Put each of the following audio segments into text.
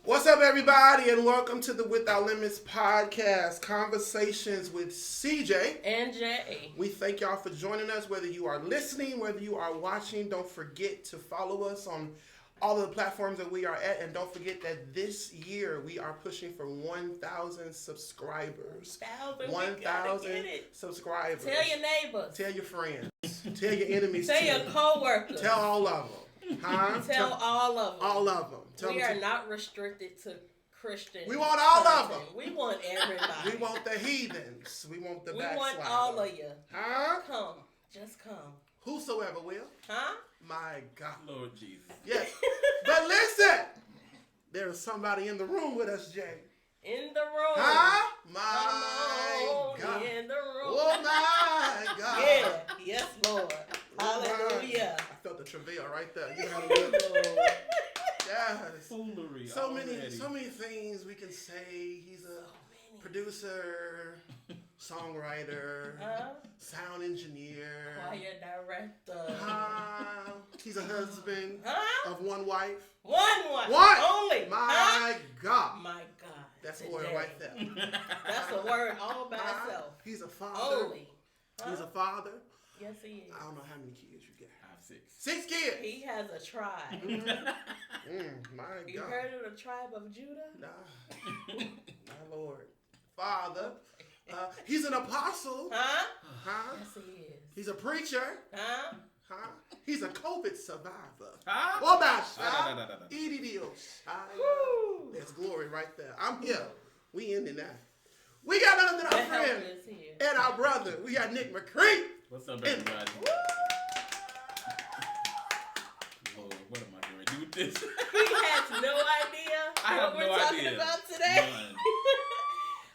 What's up, everybody, and welcome to the Without Limits podcast, Conversations with CJ and Jay. We thank y'all for joining us, whether you are listening, whether you are watching. Don't forget to follow us on all of the platforms that we are at, and don't forget that this year we are pushing for 1,000 subscribers. 1,000 subscribers. Tell your neighbors. Tell your friends. Tell your enemies. Tell your co-workers. Tell all of them. Huh? Tell all of them. All of them. We are not restricted to Christian. We want all of them. We want everybody. We want the heathens. We want the backsliders. We want all of you. Huh? Come. Just come. Whosoever will. Huh? My God. Lord Jesus. Yes. But listen. There is somebody in the room with us, Jay. In the room. Huh? My God. In the room. Oh, my God. Yeah. Yes, Lord. Hallelujah. I felt the travail right there. You know how to do. Yes. Foolery. So many things we can say. He's a producer, songwriter, sound engineer, choir director. He's a husband of one wife. One wife. One. Only. My God. My God. That's a word right there. That's a word all by itself. He's a father. Only. He's a father. Yes, he is. I don't know how many kids you get. I have 6. 6 kids. He has a tribe. My God. You heard of the tribe of Judah? Nah. My Lord. Father. He's an apostle. Huh? Yes, he is. He's a preacher. Huh? He's a COVID survivor. Huh? There's glory right there. I'm here. We in it now. We got none than our friend and our brother. We got Nick McCree. What's up, everybody? Lord, what am I going to do with this? He has no idea what we're talking about today.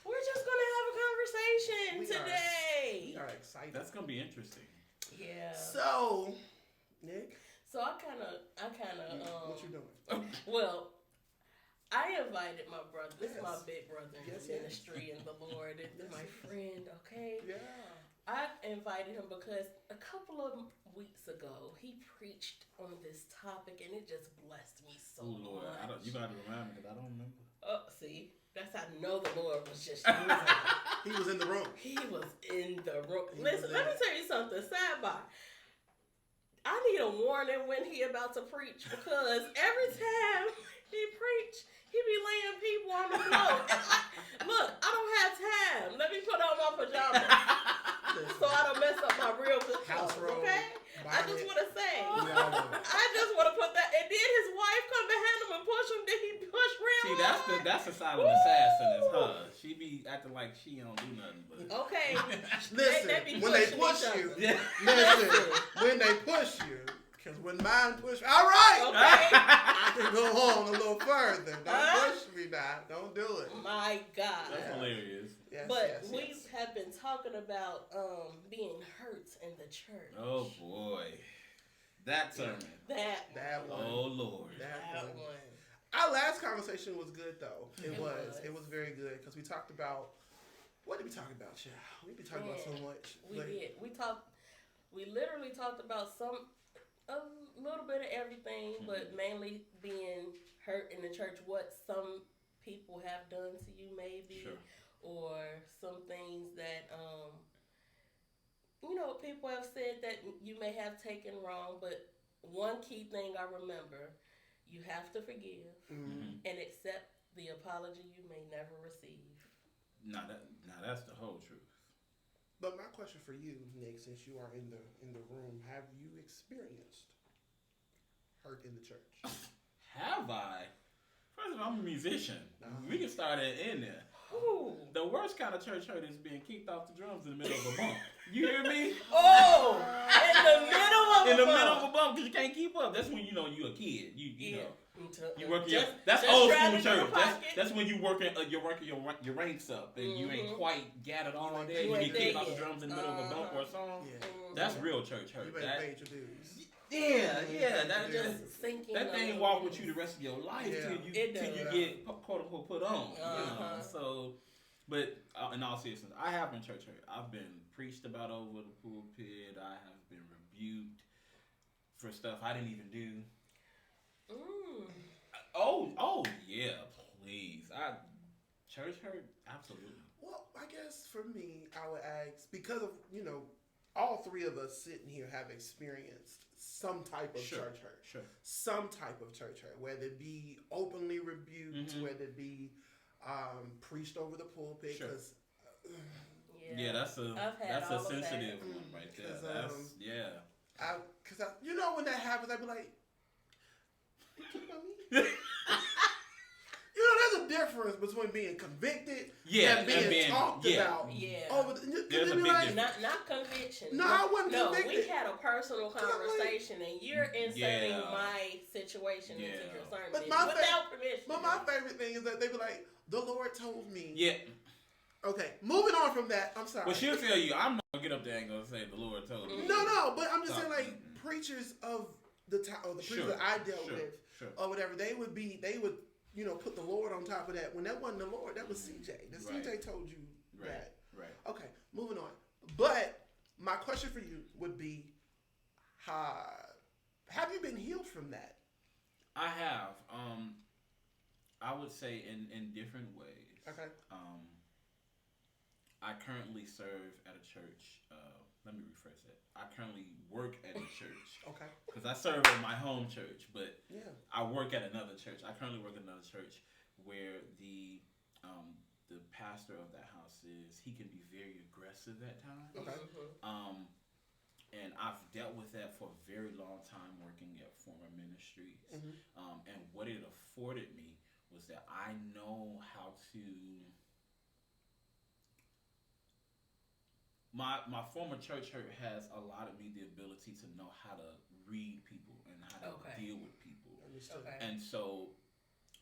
We're just going to have a conversation today. We are excited. That's going to be interesting. Yeah. So, Nick. So I kind of. What you doing? Well, I invited my brother. This is my big brother in the ministry and the Lord and my friend. Okay. Yeah. I invited him because a couple of weeks ago he preached on this topic and it just blessed me so much. Lord, you got to remind me because I don't remember. Oh, see, that's how I know the Lord was just using him. He was in the room. He was in the room. Listen, let me tell you something. Sidebar. I need a warning when he about to preach because every time he preach, he be laying people on the floor. Look, I don't have time. Let me put on my pajamas so I don't mess up my real good house clothes, robe. okay? I just want to say. Yeah. I just want to put that. And then his wife come behind him and push him. Then he push real See, hard. that's the silent assassin. It's her. She be acting like she don't do nothing. But Okay. Listen, when they push you, when they push you, because when mine push, all right, okay. I can go on a little further. Don't push me now. Don't do it. My God. That's hilarious. Yes, but we have been talking about being hurt in the church. Oh boy, that sermon. That one. Oh Lord. That one. Our last conversation was good though. It was very good because we talked about. What did we talk about, child? We be talking about so much. We did. We literally talked about a little bit of everything, but mainly being hurt in the church. What some people have done to you, maybe, or some things that people have said that you may have taken wrong. But one key thing I remember: you have to forgive and accept the apology you may never receive. Now that's the whole truth. But my question for you, Nick, since you are in the room, have you experienced hurt in the church? Have I? First of all, I'm a musician. We can start at in there. Ooh. The worst kind of church hurt is being kicked off the drums in the middle of a bump. You hear me? Oh, in the middle of a bump because you can't keep up. That's when you know you're a kid. You know. You work that's just old school church. That's That's when you're working your ranks up and you ain't quite gathered all day. You get kicked off the drums in the middle of a bump or a song. Yeah. That's real church hurt. You better pay your dues. Yeah. That thing walk with you the rest of your life till you get quote unquote put on. So, but in all seriousness, I have been church hurt. I've been preached about over the pulpit. I have been rebuked for stuff I didn't even do. Oh yeah, Absolutely. Well, I guess for me, I would ask, because of, all three of us sitting here have experienced some type of church hurt. Sure. Some type of church hurt, whether it be openly rebuked, whether it be preached over the pulpit. Sure. Cause, that's a sensitive one right there. Because when that happens, I'd be like, you talking about me? There's a difference between being convicted and being talked about. Yeah. There's a big difference. Not conviction. No, I wasn't convicted. No, we had a personal conversation, and you're inserting my situation into your sermon without permission. But my favorite thing is that they be like, the Lord told me. Yeah. Okay, moving on from that. I'm sorry. Well, she'll tell you, I'm not going to get up there and go say the Lord told me. No, but I'm just saying, like, preachers of the time, or the preachers that I dealt with, or whatever, they would put the Lord on top of that. When that wasn't the Lord, that was CJ. CJ told you that. Right. Okay, moving on. But my question for you would be, have you been healed from that? I have. I would say in different ways. Okay. I currently serve at a church. Let me rephrase that. I currently work at a church. Okay. Because I serve at my home church, but I work at another church. I currently work at another church where the pastor of that house he can be very aggressive at times. Okay. And I've dealt with that for a very long time working at former ministries. And what it afforded me was that I know how to... My former church hurt has allotted me the ability to know how to read people and how to deal with people. Okay. And so,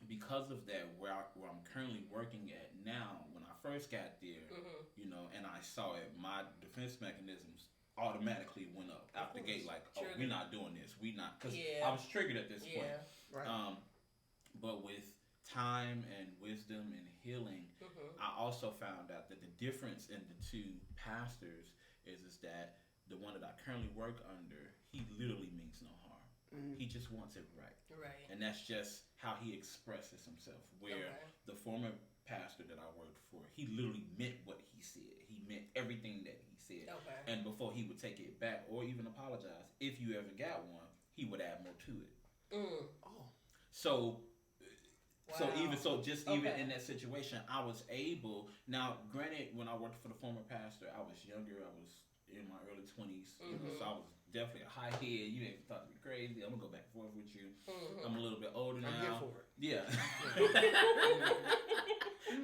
because of that, where I'm currently working at now, when I first got there, and I saw it, my defense mechanisms automatically went up out the gate, like, oh, we're not doing this. We not, because I was triggered at this point. Right. But with time and wisdom and healing, I also found out that the difference in the two pastors is that the one that I currently work under, he literally means no harm. He just wants it right. Right. And that's just how he expresses himself. Where the former pastor that I worked for, he literally meant what he said. He meant everything that he said. Okay. And before he would take it back or even apologize, if you ever got one, he would add more to it. Oh. So even in that situation, I was able. Now, granted, when I worked for the former pastor, I was younger. I was in my early 20s, so I was definitely a high head. You ain't thought me crazy. I'm gonna go back and forth with you. I'm a little bit older now. I'm here for it. Yeah.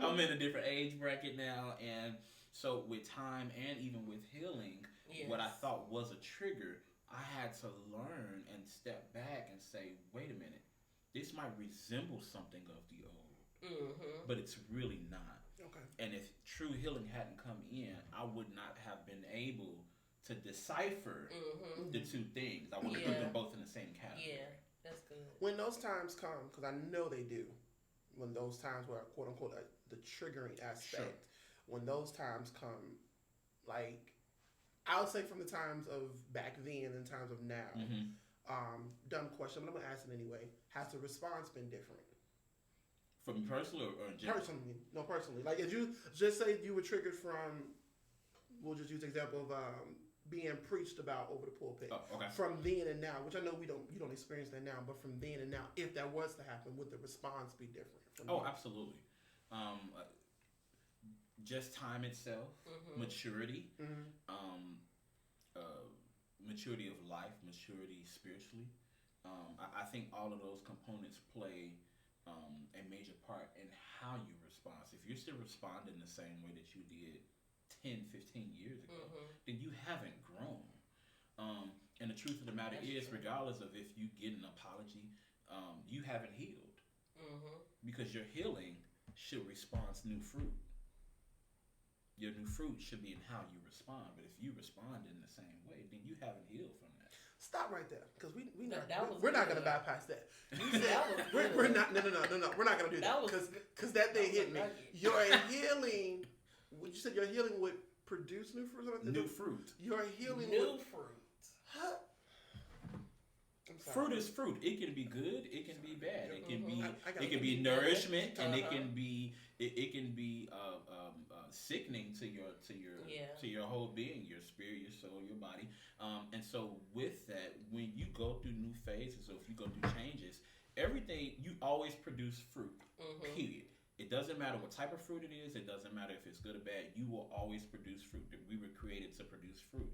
I'm in a different age bracket now, and so with time and even with healing, what I thought was a trigger, I had to learn and step back and say, wait a minute. This might resemble something of the old, but it's really not. Okay. And if true healing hadn't come in, I would not have been able to decipher the two things. I would have put them both in the same category. Yeah, that's good. When those times come, because I know they do, when those times were quote unquote the triggering aspect, when those times come, like I would say from the times of back then and times of now. Dumb question, but I'm gonna ask it anyway. Has the response been different? For me personally or in general? Personally. Like if you just say you were triggered from, we'll just use the example of being preached about over the pulpit. Oh, okay. From then and now, which I know you don't experience that now, but from then and now, if that was to happen, would the response be different? Absolutely. Just time itself, maturity, maturity of life, maturity spiritually. I think all of those components play a major part in how you respond. So if you're still responding the same way that you did 10, 15 years ago, then you haven't grown. And the truth of the matter is, regardless of if you get an apology, you haven't healed. Because your healing should respond to new fruit. Your new fruit should be in how you respond. But if you respond in the same way, then you haven't healed from that. Stop right there, because we're not going to bypass that. You said we're not. No. We're not going to do that because that thing hit me. Your healing. You said your healing would produce new fruit. New fruit. Your healing new fruit. Huh? Fruit is fruit. It can be good. It can be bad. It can be. It can be nourishment, and it can be. It can be sickening to your whole being, your spirit, your soul, your body. And so with that, when you go through new phases, or if you go through changes, everything, you always produce fruit. Period. It doesn't matter what type of fruit it is. It doesn't matter if it's good or bad. You will always produce fruit. We were created to produce fruit.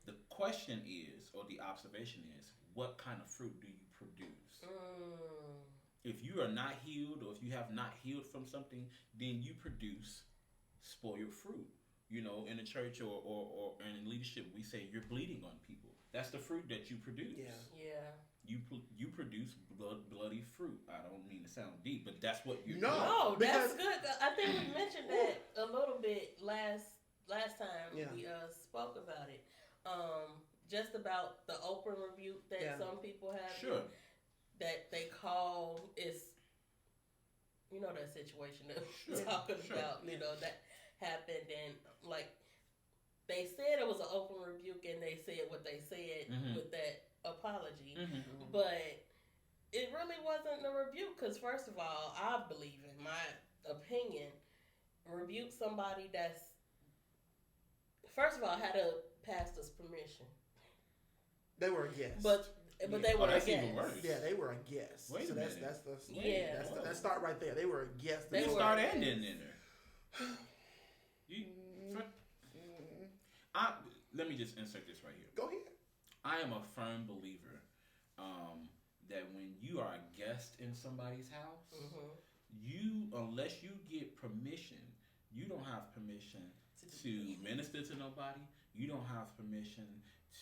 The question is, or the observation is, what kind of fruit do you produce? If you are not healed, or if you have not healed from something, then you produce spoiled fruit. You know, in the church or in leadership, we say you're bleeding on people. That's the fruit that you produce. Yeah. You produce bloody fruit. I don't mean to sound deep, but that's what you. No, that's good. I think we mentioned that a little bit last time we spoke about it. Just about the open rebuke that some people have. Sure. That they call is, you know, that situation that we're talking about. You know, that happened, and like they said it was an open rebuke, and they said what they said with that apology, but it really wasn't a rebuke, because first of all, I believe, in my opinion, rebuke somebody that's first of all had a pastor's permission. They were a guest, but they were a guest. Even worse. Yeah, they were a guest. Wait a minute. That's start right there. They were a guest. They start ending in there. Let me just insert this right here. Go ahead. I am a firm believer that when you are a guest in somebody's house, unless you get permission, you don't have permission to minister to nobody. You don't have permission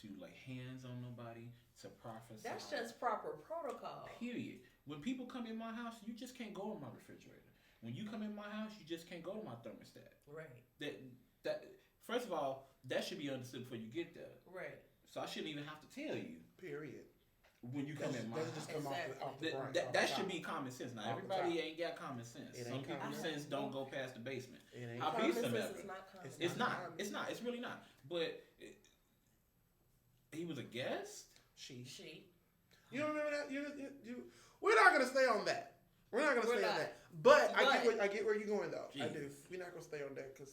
to lay hands on nobody, to prophesy. That's just proper protocol. Period. When people come in my house, you just can't go in my refrigerator. When you come in my house, you just can't go to my thermostat. Right. That first of all, that should be understood before you get there. Right. So I shouldn't even have to tell you. Period. When you come in my house. Just come off the that should be common sense. Now, everybody ain't got common sense. Some people's sense don't go past the basement. Common sense is not common. It's not. It's really not. But he was a guest? She. You don't remember that? You. We're not going to stay on that. We're not going to stay on that. But I get where you're going, though. Jeez. I do. We're not going to stay on that because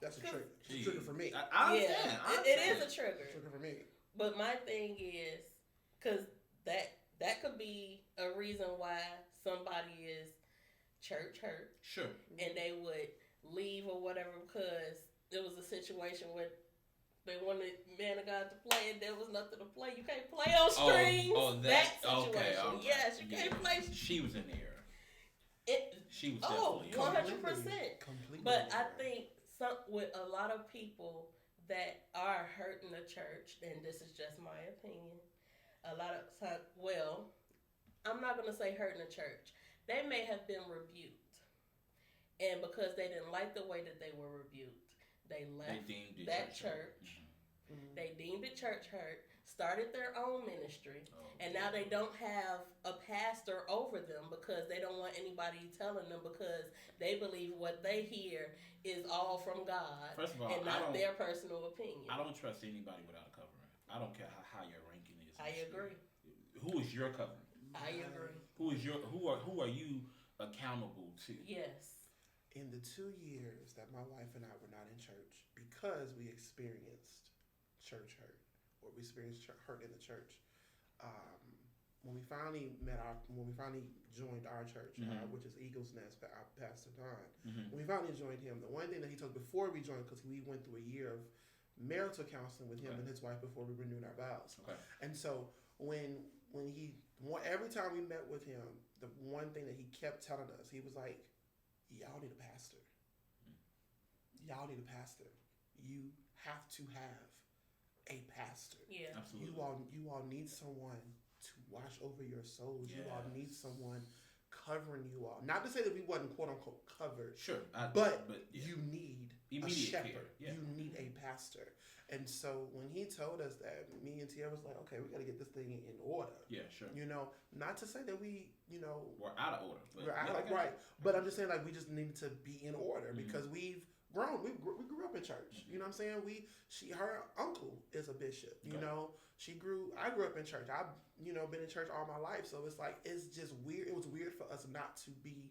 that's a trigger. It's a trigger for me. I understand. It is a trigger. Trigger for me. But my thing is, because that could be a reason why somebody is church hurt. Sure. And they would leave or whatever, because there was a situation where they wanted Man of God to play, and there was nothing to play. You can't play on strings. That situation. Okay. Yes, you can't play. She was in the era. She was definitely 100%. Completely. But I think with a lot of people that are hurting the church, and this is just my opinion, a lot of times, well, I'm not going to say hurting the church. They may have been rebuked. And because they didn't like the way that they were rebuked, they left that church. They deemed it church hurt, started their own ministry, and now they don't have a pastor over them because they don't want anybody telling them, because they believe what they hear is all from God. First of all, and not their personal opinion. I don't trust anybody without a covering. I don't care how high your ranking is. I agree. Who is your covering? I agree. Who are you accountable to? Yes. In the 2 years that my wife and I were not in church, because we experienced church hurt, or we experienced hurt in the church, when we finally joined our church, which is Eagle's Nest, our Pastor Don, when we finally joined him, the one thing that he told before we joined, because we went through a year of marital counseling with him and his wife before we renewed our vows. And so every time we met with him, the one thing that he kept telling us, he was like, y'all need a pastor. Y'all need a pastor. You have to have a pastor. Yeah. Absolutely. You all need someone to watch over your souls. Yes. You all need someone covering you all. Not to say that we wasn't quote unquote covered. Sure. But you need a shepherd. Yeah. You need a pastor. And so when he told us that, me and Tia was like, okay, we got to get this thing in order. Yeah, sure. You know, not to say that we're out of order. Right. But I'm just saying, like, we just need to be in order because we've grown. We grew up in church. You know what I'm saying? Her uncle is a bishop. You know, I grew up in church. I've, been in church all my life. So it's like, it's just weird. It was weird for us not to be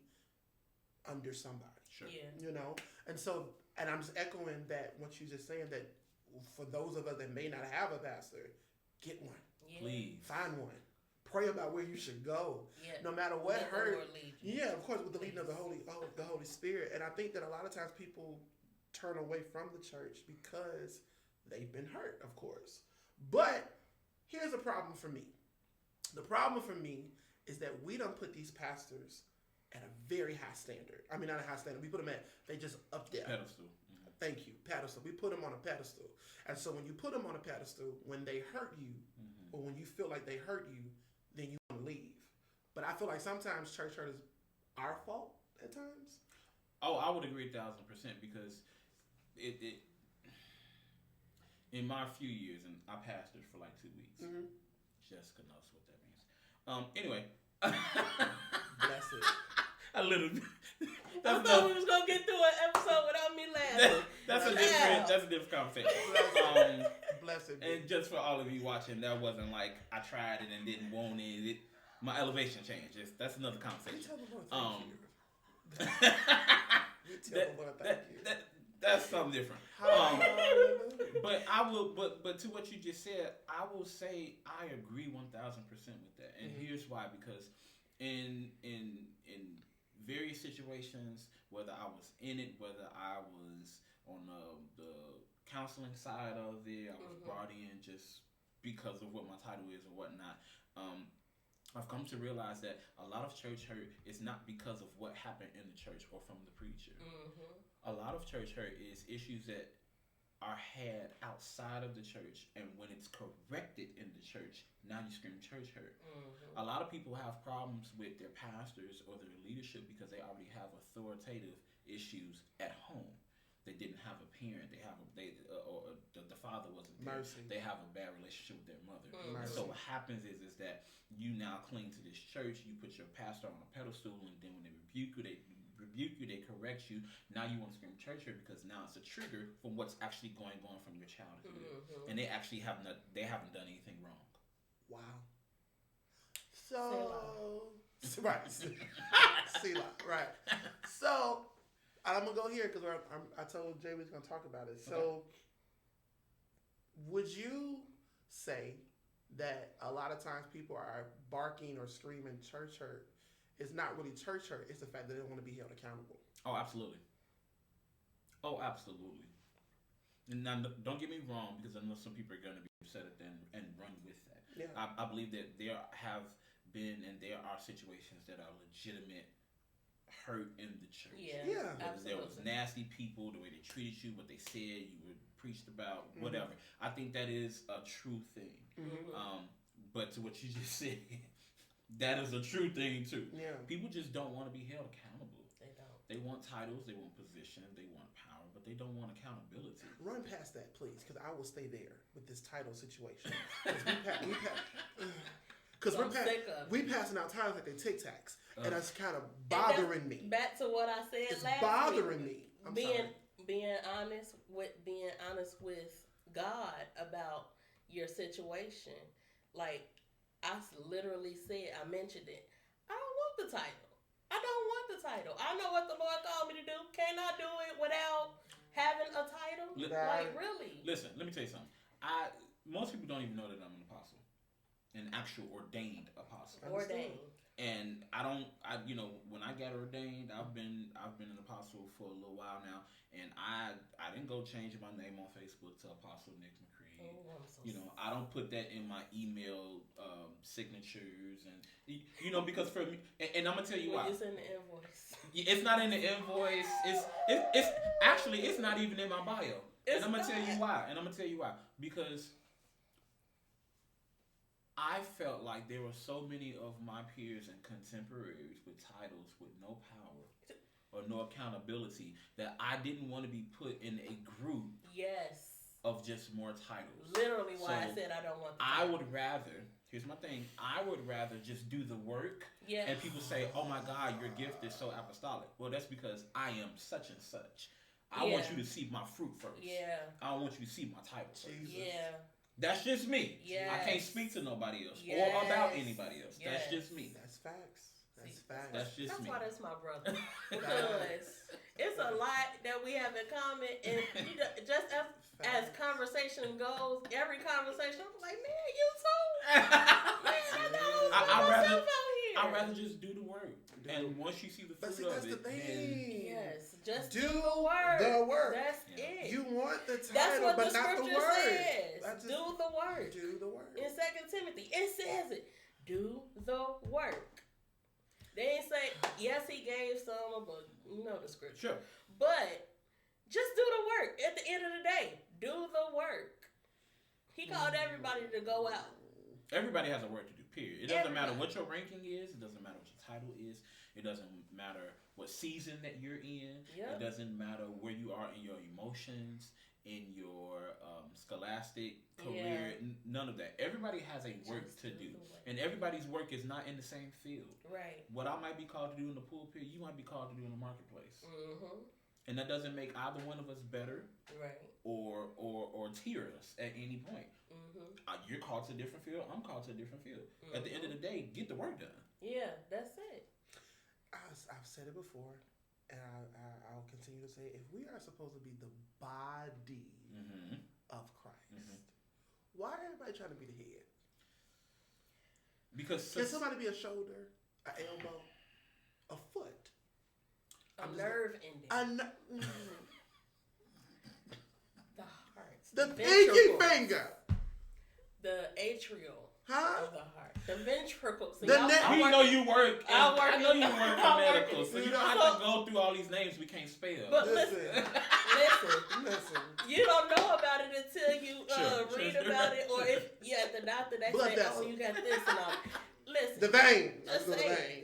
under somebody. Sure. Yeah. You know? And so, and I'm just echoing that, what you just saying, that for those of us that may not have a pastor, get one. Yeah. Please. Find one. Pray about where you should go. Yeah. No matter what hurt. You. Yeah, of course, with the leading of the Holy Spirit. And I think that a lot of times people turn away from the church because they've been hurt, of course. But here's a problem for me. The problem for me is that we don't put these pastors at a very high standard. I mean, not a high standard. We put them at, they just up there. Pedestal. Mm-hmm. Thank you, pedestal. We put them on a pedestal. And so when you put them on a pedestal, when they hurt you, or when you feel like they hurt you, then you want to leave. But I feel like sometimes church hurt is our fault at times. Oh, I would agree 1,000% because it in my few years, and I pastored for like 2 weeks. Mm-hmm. Jessica knows what that means. Anyway. Bless it. A little bit. I thought we was gonna get through an episode without me laughing. That's a different conversation. Bless it. And just for all of you watching, that wasn't like I tried it and didn't want it. My elevation changed. That's another conversation. That's something different. But I will. But to what you just said, I will say I agree 1,000% with that. And here's why: because in various situations, whether I was in it, whether I was on the counseling side of it, I was brought in just because of what my title is or whatnot. I've come to realize that a lot of church hurt is not because of what happened in the church or from the preacher. A lot of church hurt is issues that are had outside of the church, and when it's corrected in the church, now you scream church hurt. A lot of people have problems with their pastors or their leadership because they already have authoritative issues at home. They didn't have a parent. Or the father wasn't there. Mercy. They have a bad relationship with their mother. So what happens is that you now cling to this church. You put your pastor on a pedestal, and then when they rebuke you, they correct you. Now you want to scream church here because now it's a trigger from what's actually going on from your childhood, and they actually haven't done anything wrong. Wow. So right, Selah, right. So I'm gonna go here because I told Jay we was gonna talk about it. So, would you say that a lot of times people are barking or screaming church hurt? It's not really church hurt. It's the fact that they don't want to be held accountable. Oh, absolutely. And now, don't get me wrong, because I know some people are going to be upset at that and run with that. Yeah. I believe that there have been and there are situations that are legitimate hurt in the church. Yeah, absolutely. There was nasty people, the way they treated you, what they said, you were preached about, whatever. I think that is a true thing. But to what you just said, that is a true thing too. Yeah. People just don't want to be held accountable. They don't. They want titles, they want position, they want power, but they don't want accountability. Run past that, please, because I will stay there with this title situation. Because we passing out titles like they Tic Tacs, and that's kind of bothering me. Back to what I said it's last bothering week. me. Being honest with God about your situation. Like I literally said, I mentioned it. I don't want the title. I know what the Lord called me to do. Can I do it without having a title? Like really? Listen, let me tell you something. Most people don't even know that I'm an apostle, an actual ordained apostle. Ordained. And when I got ordained, I've been an apostle for a little while now, and I didn't go change my name on Facebook to Apostle Nick McCree. I don't put that in my email signatures, and because for me, and I'm gonna tell you why. It's in the invoice. It's not in the invoice. It's actually it's not even in my bio. And I'm gonna tell you why. Because I felt like there were so many of my peers and contemporaries with titles with no power or no accountability that I didn't want to be put in a group. Yes. Of just more titles. Literally why I said I don't want the title. I would rather, here's my thing, I would rather just do the work and people say, oh my God, your gift is so apostolic. Well, that's because I am such and such. I want you to see my fruit first. Yeah. I don't want you to see my title first. Yeah. That's just me. Yes. I can't speak to nobody else or about anybody else. Yes. That's just me. That's facts. That's just That's me. why that's my brother. Because it's a lot that we have in common, and just as conversation goes, every conversation, I'm like, man, you too. I'd rather just do the work. And once you see the fruit of that's the thing. Yes, just do the work. The work. That's it. You want the title, that's what but the not the scripture word. says. Do the work. Do the work. In 2 Timothy, it says it. Do the work. They didn't say, yes, he gave some, but you know the scripture. Sure. But just do the work. At the end of the day, do the work. He called everybody to go out. Everybody has a work to do, period. It doesn't matter what your ranking is. It doesn't matter what your title is. It doesn't matter what season that you're in. Yep. It doesn't matter where you are in your emotions, in your scholastic career. None of that. Everybody has a work to do. And everybody's work is not in the same field. Right. What I might be called to do in the pulpit, you might be called to do in the marketplace. Mm-hmm. And that doesn't make either one of us better, right, or tier us at any point. Mm-hmm. You're called to a different field. I'm called to a different field. Mm-hmm. At the end of the day, get the work done. Yeah, that's it. I've said it before, and I'll continue to say it. If we are supposed to be the body of Christ, why are everybody trying to be the head? Because can somebody be a shoulder, an elbow, a foot? A nerve ending. The heart. The pinky finger. The atrial of the heart. The ventricles. We know you work. I know you work in medical, so you don't have to go through all these names we can't spell. But listen. You don't know about it until you read about it, or if the doctor they say, oh, you got this and all. Listen, the vein.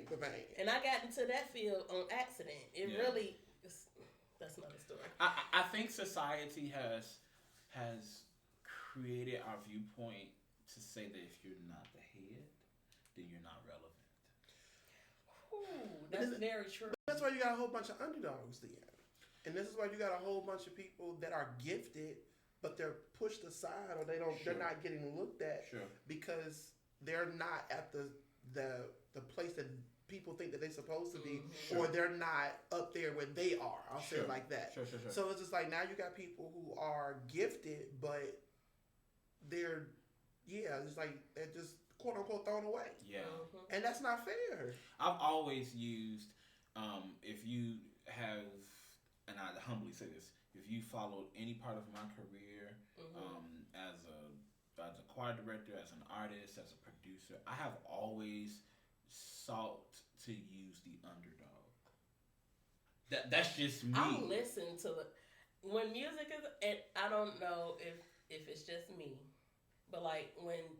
The vein. And I got into that field on accident. It really, that's another story. I think society has created our viewpoint to say that if you're not the head, then you're not relevant. Ooh, that's very true. That's why you got a whole bunch of underdogs then. And this is why you got a whole bunch of people that are gifted, but they're pushed aside, or they're not getting looked at because they're not at the place that people think that they're supposed to be, or they're not up there where they are. I'll say it like that. Sure. So it's just like now you got people who are gifted, but they're it's like they're just quote unquote thrown away. Yeah, and that's not fair. I've always used if you have, and I humbly say this, if you followed any part of my career as a choir director, as an artist, as a producer, I have always sought to use the underdog. That's just me. I listen to when music is, and I don't know if it's just me, but like when,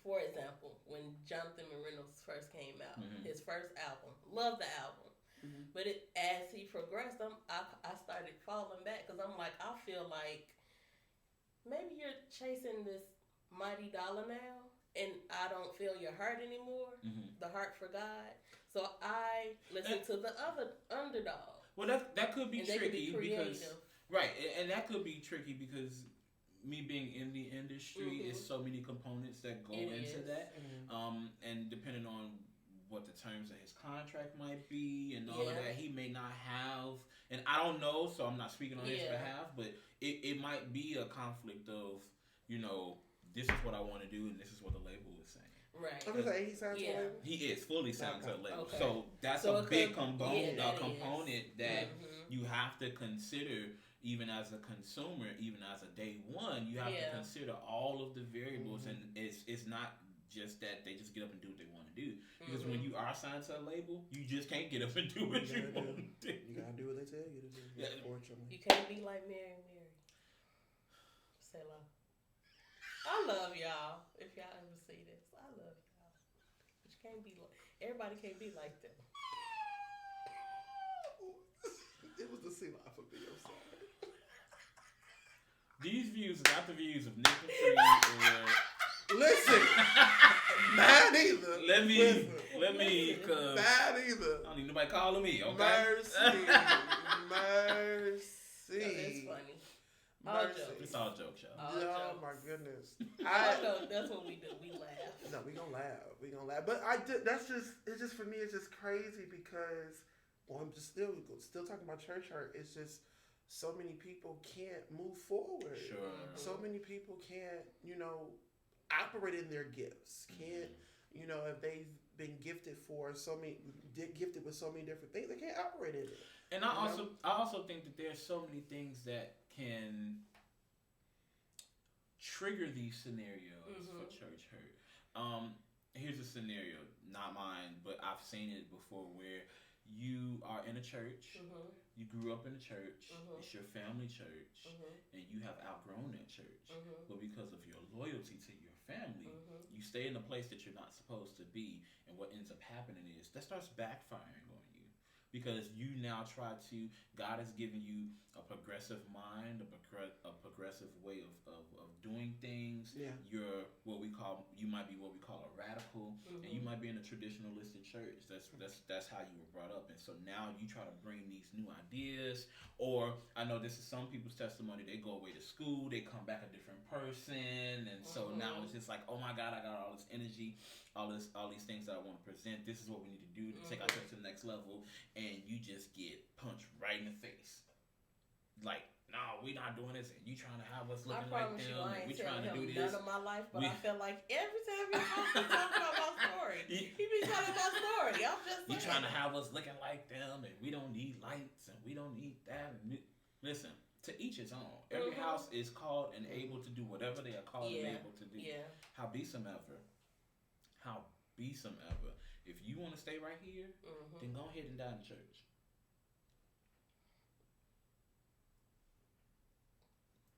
for example, when Jonathan Reynolds first came out, his first album, love the album. But as he progressed, I started falling back because I'm like, I feel like maybe you're chasing this mighty dollar now, and I don't feel your heart anymore, the heart for God. So I listen to the other underdog. Well, that could be tricky because and that could be tricky because me being in the industry is so many components that go into that, and depending on what the terms of his contract might be and all of that, he may not have, and I don't know, so I'm not speaking on his behalf, but it might be a conflict of, this is what I want to do and this is what the label is saying. Right. I'm saying he sounds to a label? He is fully signed to a label. Okay. So that's a big component that you have to consider, even as a consumer, even as a day one, you have to consider all of the variables, and it's not just that they just get up and do what they want to do. Because when you are signed to a label, you just can't get up and do what you want to do. You gotta do what they tell you to do. Unfortunately, you can't be like Mary. Say love. I love y'all. If y'all ever see this, I love y'all. But you can't be like, everybody can't be like them. It was the sea life of me. I'm sorry. These views are not the views of Nick McCree. Listen, not either. Let me, cause not either. I don't need nobody calling me. Okay. Mercy. That's funny. All jokes. It's all jokes, y'all. Oh my goodness. No, that's what we do. We laugh. No, we gonna laugh. But it's just for me. It's just crazy because I'm just still talking about church hurt. It's just so many people can't move forward. Sure. So many people can't, operate in their gifts. Can't, if they've been gifted with so many different things, they can't operate in it. And I also think that there's so many things that can trigger these scenarios for church hurt. Here's a scenario, not mine, but I've seen it before, where you are in a church, you grew up in a church, it's your family church, and you have outgrown that church. But because of your loyalty to your family, you stay in a place that you're not supposed to be, and what ends up happening is that starts backfiring on you. Because you now God has given you a progressive mind, a progressive way of doing things. Yeah. You might be what we call a radical, and you might be in a traditionalistic church. That's how you were brought up. And so now you try to bring these new ideas, or I know this is some people's testimony, they go away to school, they come back a different person, and so now it's just like, oh my God, I got all this energy, all these things that I want to present. This is what we need to do to take our church to the next level, and you just get punched right in the face. Like, no, we're not doing this, and you trying to have us looking like them, and we trying to do this. None of my life, but I feel like every time you talk about my story, he be talking about story. I'm just saying. You trying to have us looking like them, and we don't need lights, and we don't need that. Listen, to each his own. Every house is called and able to do whatever they are called and able to do. Yeah. Howbesomever. If you want to stay right here, then go ahead and die in the church.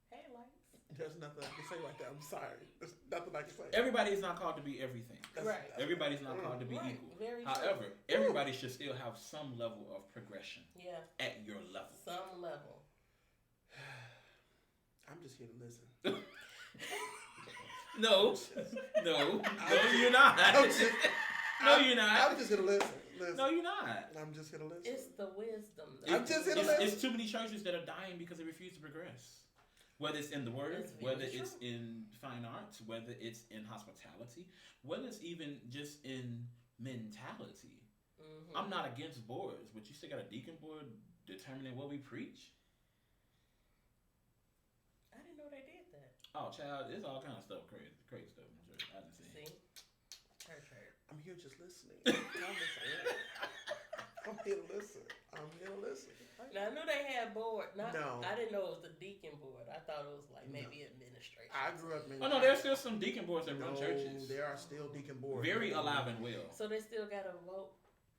Hey, lights. There's nothing I can say like that. I'm sorry. There's nothing I can say. Everybody is not called to be everything. Right. Everybody's not called to be equal. Very However, everybody should still have some level of progression. Yeah. At your level. Some level. I'm just here to listen. No, you're not. No, you're not. I'm just gonna listen. No, you're not. I'm just gonna listen. It's the wisdom. I'm just gonna listen. It's too many churches that are dying because they refuse to progress. Whether it's in the word, whether it's in fine arts, whether it's in hospitality, whether it's even just in mentality. I'm not against boards, but you still got a deacon board determining what we preach. I didn't know they did that. Oh, child, there's all kind of stuff, crazy stuff in church. I didn't see. Church hurt. I'm here just listening. I'm here to listen. Now, I knew they had board. No. I didn't know it was the deacon board. I thought it was like maybe administration. I grew up in... Oh, no, there's still some deacon boards that run churches. There are still deacon boards. Very alive and well. So they still got to vote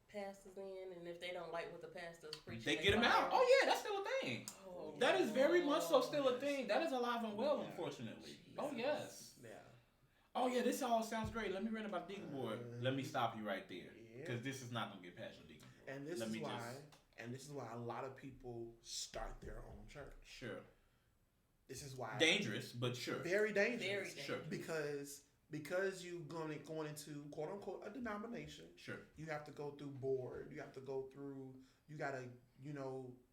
pastors in, and if they don't like what the pastors preach, they get them out. Oh, yeah, that's still a thing. That is very much so still a thing. That is alive and well, unfortunately. Jesus. Oh, yes. Yeah. Oh, yeah, this all sounds great. Let me rant about deacon board. Let me stop you right there. Because this is not going to get past your deacon board. And this is why a lot of people start their own church. Sure. This is why. Dangerous, but sure. Very dangerous. Very dangerous. Sure. Because you going into quote unquote a denomination. Sure. You have to go through board. You have to go through. You gotta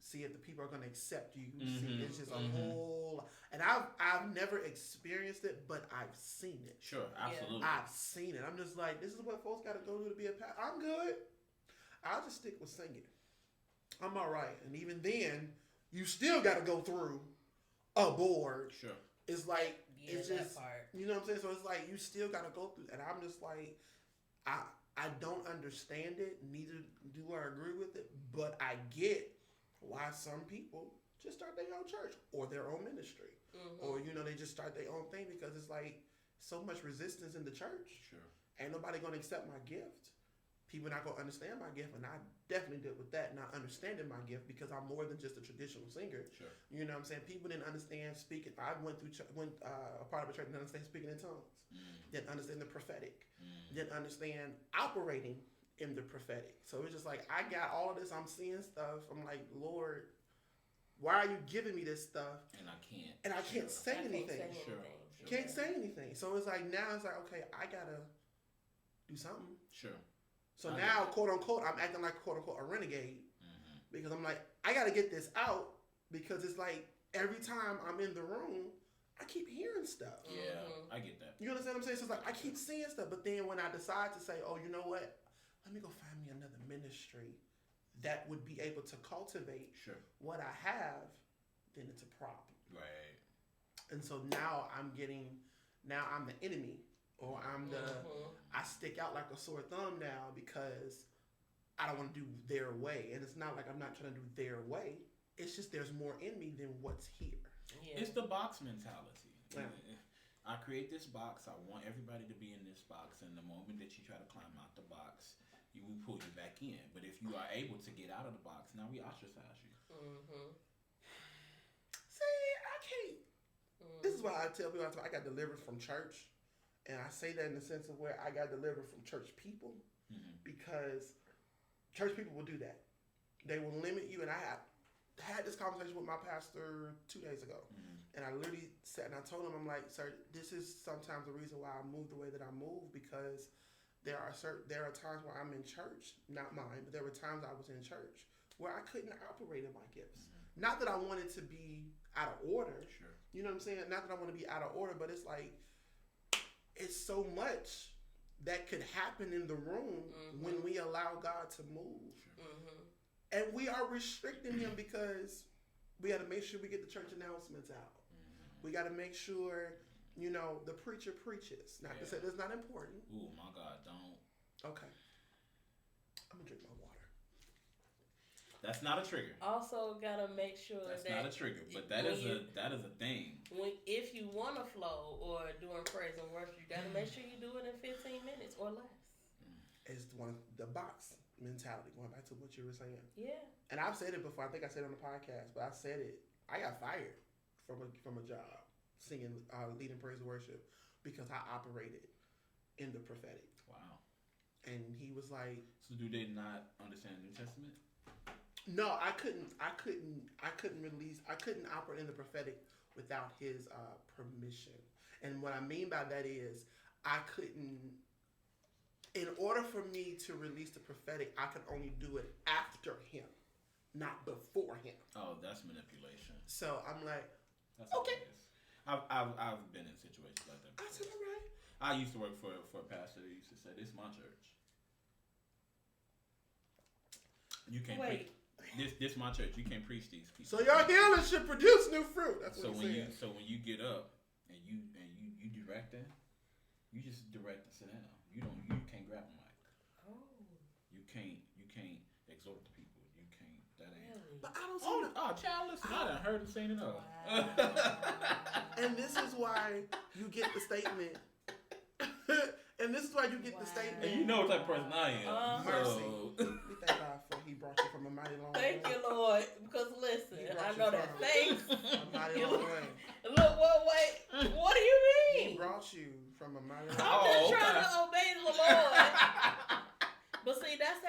see if the people are gonna accept you. See, it's just a whole. And I've never experienced it, but I've seen it. Sure, absolutely. Yeah. I've seen it. I'm just like, this is what folks gotta go through to be a pastor. I'm good. I'll just stick with singing. I'm all right. And even then, you still gotta go through a board. Sure. It's like. It's that just, part. You know what I'm saying? So it's like, you still got to go through, and I'm just like, I don't understand it, neither do I agree with it, but I get why some people just start their own church or their own ministry. Or, they just start their own thing because it's like so much resistance in the church. Sure. Ain't nobody going to accept my gift. People not going to understand my gift, and I definitely dealt with that, not understanding my gift because I'm more than just a traditional singer. Sure. You know what I'm saying? People didn't understand speaking. I went a part of a church, didn't understand speaking in tongues. Didn't understand the prophetic. Didn't understand operating in the prophetic. So it's just like, I got all of this. I'm seeing stuff. I'm like, Lord, why are you giving me this stuff? And I can't. And I can't say anything. Can't say anything. So it's like, now it's like, okay, I got to do something. Sure. So now, quote unquote, I'm acting like quote unquote a renegade because I'm like, I got to get this out because it's like every time I'm in the room, I keep hearing stuff. Yeah, I get that. You understand what I'm saying? So it's like I keep seeing stuff, but then when I decide to say, oh, you know what? Let me go find me another ministry that would be able to cultivate what I have, then it's a problem. Right. And so now I'm the enemy, or I stick out like a sore thumb now because I don't want to do their way. And it's not like I'm not trying to do their way. It's just there's more in me than what's here. Yeah. It's the box mentality. Yeah. I create this box. I want everybody to be in this box. And the moment that you try to climb out the box, we pull you back in. But if you are able to get out of the box, now we ostracize you. See, I can't. This is why I tell people I got delivered from church. And I say that in the sense of where I got delivered from church people. Because church people will do that. They will limit you. And I had this conversation with my pastor 2 days ago. And I literally sat and I told him, I'm like, sir, this is sometimes the reason why I move the way that I move, because there are times where I'm in church, not mine, but there were times I was in church where I couldn't operate in my gifts. Not that I wanted to be out of order. Sure. You know what I'm saying? Not that I want to be out of order, but it's like, it's so much that could happen in the room when we allow God to move. And we are restricting him because we got to make sure we get the church announcements out. We got to make sure, the preacher preaches. Not to say that's not important. Ooh, my God, don't. Okay. I'm going to drink my water. That's not a trigger. Also, got to make sure that's not a trigger, but that is a thing. If you want to flow or doing praise and worship, you got to make sure you do it in 15 minutes or less. It's the box mentality, going back to what you were saying. Yeah. And I've said it before. I think I said it on the podcast, but I said it. I got fired from a job singing, leading praise and worship, because I operated in the prophetic. Wow. And he was like, so do they not understand the New Testament? No, I couldn't operate in the prophetic without his permission. And what I mean by that is in order for me to release the prophetic, I could only do it after him, not before him. Oh, that's manipulation. So I'm like, that's okay. I've been in situations like that before. I said, all right. I used to work for a pastor that used to say, "This is my church. You can't preach. This my church. You can't preach these people." So your healing should produce new fruit. That's what So when you get up and you directing, you just direct and sit down. You can't grab a mic. Oh. You can't exhort the people. You can't. That ain't. Really? But I don't see child, listen. I done heard and seen it all. And this is why you get the statement. And this is why you get the statement. And you know what type of person I am. Mercy. We thank God for he brought you from a mighty long way. Thank you, Lord. Because listen, I know that face. A mighty long way. Look, wait. What do you mean? He brought you from a mighty long way. I'm just trying to obey the Lord. But see, that's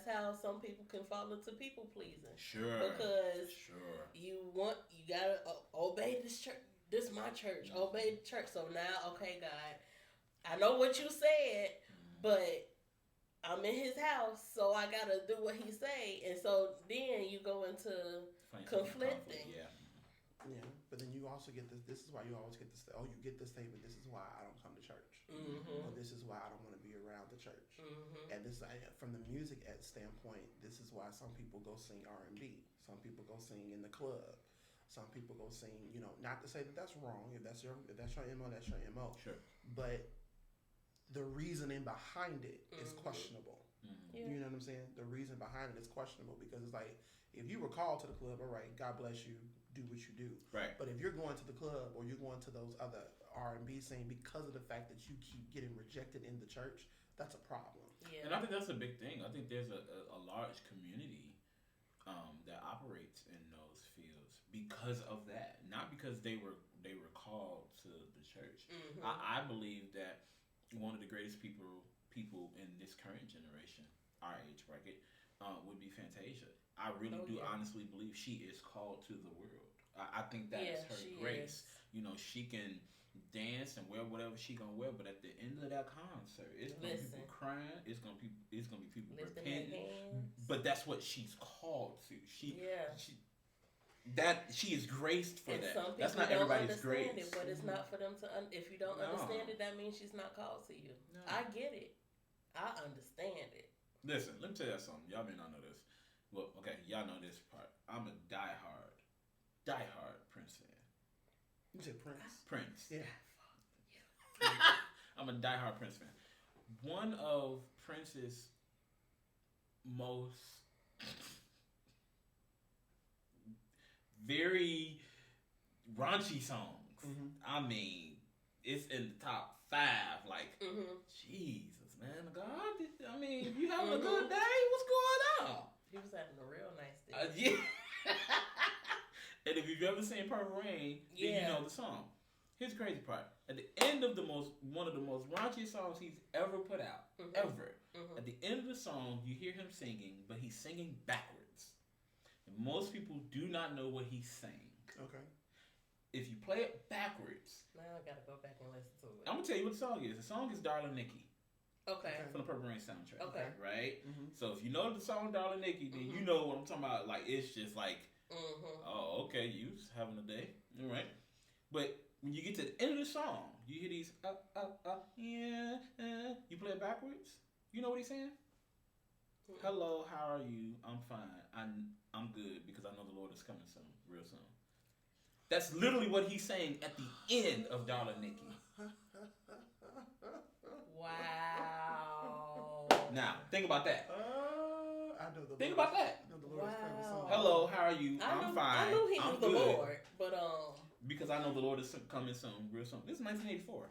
how some people can fall into people pleasing. Sure. Because you gotta obey this church. This is my church. Obey the church. So now, okay, God, I know what you said, but I'm in his house, so I gotta do what he say. And so then you go into conflicting. Yeah. Yeah, but then you also get this. This is why you always get this. Oh, you get the statement. This is why I don't come to church. Or this is why I don't want to be around the church. And this, from the music standpoint, this is why some people go sing R&B. Some people go sing in the club. Some people go sing. Not to say that that's wrong. If that's your MO, that's your MO. Sure. But the reasoning behind it is questionable. Yeah. You know what I'm saying? The reason behind it is questionable, because it's like, if you were called to the club, all right, God bless you, do what you do. Right. But if you're going to the club or you're going to those other R&B scene because of the fact that you keep getting rejected in the church, that's a problem. Yeah. And I think that's a big thing. I think there's a large community that operates in those fields because of that. Not because they were called to the church. I believe that one of the greatest people in this current generation, our age bracket, would be Fantasia. I really do honestly believe she is called to the world. I think that is her grace. Is. She can dance and wear whatever she gonna wear, but at the end of that concert, it's gonna be people crying. It's gonna be people repenting. But that's what she's called to. that she is graced for and that. Some That's people not everybody's don't understand grace. it, but it's not for them to. If you don't understand it, that means she's not called to you. No. I get it. I understand it. Listen, let me tell you something. Y'all may not know this. Well, okay, y'all know this part. I'm a diehard Prince fan. You said Prince? Prince. Yeah. I'm a diehard Prince fan. One of Prince's most very raunchy songs. Mm-hmm. I mean, it's in the top 5. Like, Jesus, man, God. I mean, you having a good day? What's going on? He was having a real nice day. Yeah. And if you've ever seen Purple Rain, then you know the song. Here's the crazy part. At the end of one of the most raunchy songs he's ever put out, ever. Mm-hmm. At the end of the song, you hear him singing, but he's singing backwards. And most people do not know what he's saying. Okay. If you play it backwards... Now I gotta go back and listen to it. I'm gonna tell you what the song is. The song is Darling Nikki. Okay. From the Purple Rain soundtrack. Okay. Right? Mm-hmm. So if you know the song Darling Nikki, then you know what I'm talking about. Like, it's just like, oh, okay, you was having a day. All right. But when you get to the end of the song, you hear these, yeah, you play it backwards. You know what he's saying? Hello, how are you? I'm fine. I'm good because I know the Lord is coming soon, real soon. That's literally what he's saying at the end of Darling Nikki. Wow. Now, think about that. I know the think about that. I know the Lord is coming soon. Hello, how are you? I'm fine. I knew he was the Lord, but because I know the Lord is coming soon, real soon. This is 1984.